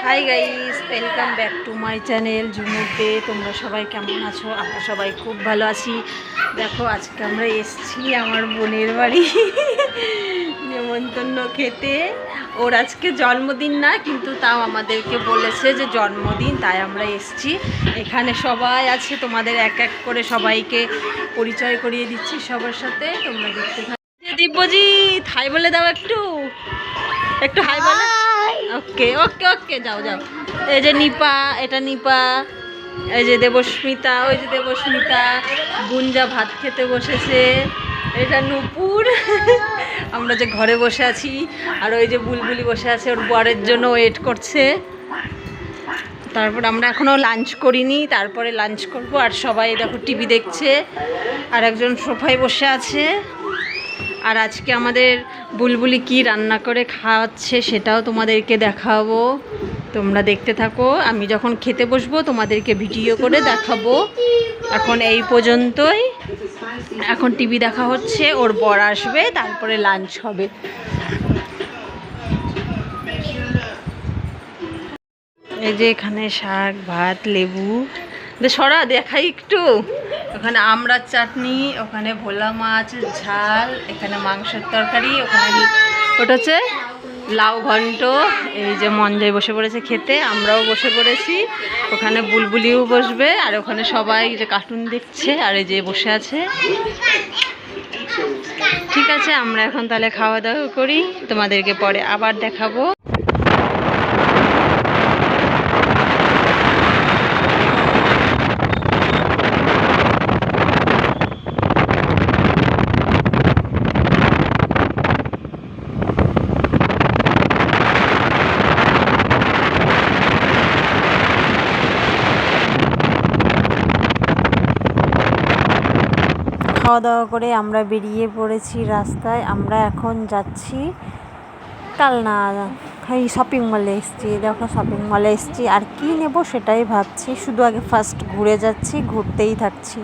Hi guys, welcome back to my channel Jhumur day. তোমরা সবাই কেমন আছো? আমরা সবাই খুব ভালো আছি। দেখো, আজকে আমরা এসেছি আমার বোনের বাড়ি নেমন্তন্ন খেতে। ওর আজকে জন্মদিন না, কিন্তু তাও আমাদেরকে বলেছে যে জন্মদিন, তাই আমরা এসেছি। এখানে সবাই আছে, তোমাদের এক এক করে সবাইকে পরিচয় করিয়ে দিচ্ছি সবার সাথে। তোমরা দেখতে থাকো। দিব্যজিৎ, হাই বলে দাও, একটু একটু হাই বলে। ওকে ওকে ওকে, যাও যাও। এই যে নিপা, এটা নিপা। এই যে দেবস্মিতা, ওই যে দেবস্মিতা। গুঞ্জা ভাত খেতে বসেছে। এটা নূপুর। আমরা যে ঘরে বসে আছি, আর ওই যে বুলবুলি বসে আছে, ওর বরের জন্য ওয়েট করছে। তারপর আমরা এখনও লাঞ্চ করিনি, তারপরে লাঞ্চ করব। আর সবাই দেখো টিভি দেখছে, আর একজন সোফায় বসে আছে। আর আজকে আমাদের বুলবুলি কি রান্না করে খাওয়াচ্ছে সেটাও তোমাদেরকে দেখাবো। তোমরা দেখতে থাকো। আমি যখন খেতে বসবো তোমাদেরকে ভিডিও করে দেখাবো। এখন এই পর্যন্তই। এখন টিভি দেখা হচ্ছে, ওর বর আসবে, তারপরে লাঞ্চ হবে। এই যে এখানে শাক, ভাত, লেবু, সরা দেখাই একটু। ওখানে আমড়ার চাটনি, ওখানে ভোলা মাছ ঝাল, এখানে মাংসের তরকারি, ওখানে ওটা হচ্ছে লাউ ঘন্ট। এই যে মঞ্জায় বসে পড়েছে খেতে, আমরাও বসে পড়েছি। ওখানে বুলবুলিও বসবে, আর ওখানে সবাই যে কার্টুন দেখছে, আর এই যে বসে আছে। ঠিক আছে, আমরা এখন তাহলে খাওয়া দাওয়া করি, তোমাদেরকে পরে আবার দেখাবো। খাওয়া দাওয়া করে আমরা বেরিয়ে পড়েছি রাস্তায়। আমরা এখন যাচ্ছি কালনা, এই শপিং মলে এসেছি। দেখো, শপিং মলে এসেছি, আর কি নেব সেটাই ভাবছি। শুধু আগে ফার্স্ট ঘুরে যাচ্ছি, ঘুরতেই থাকছি।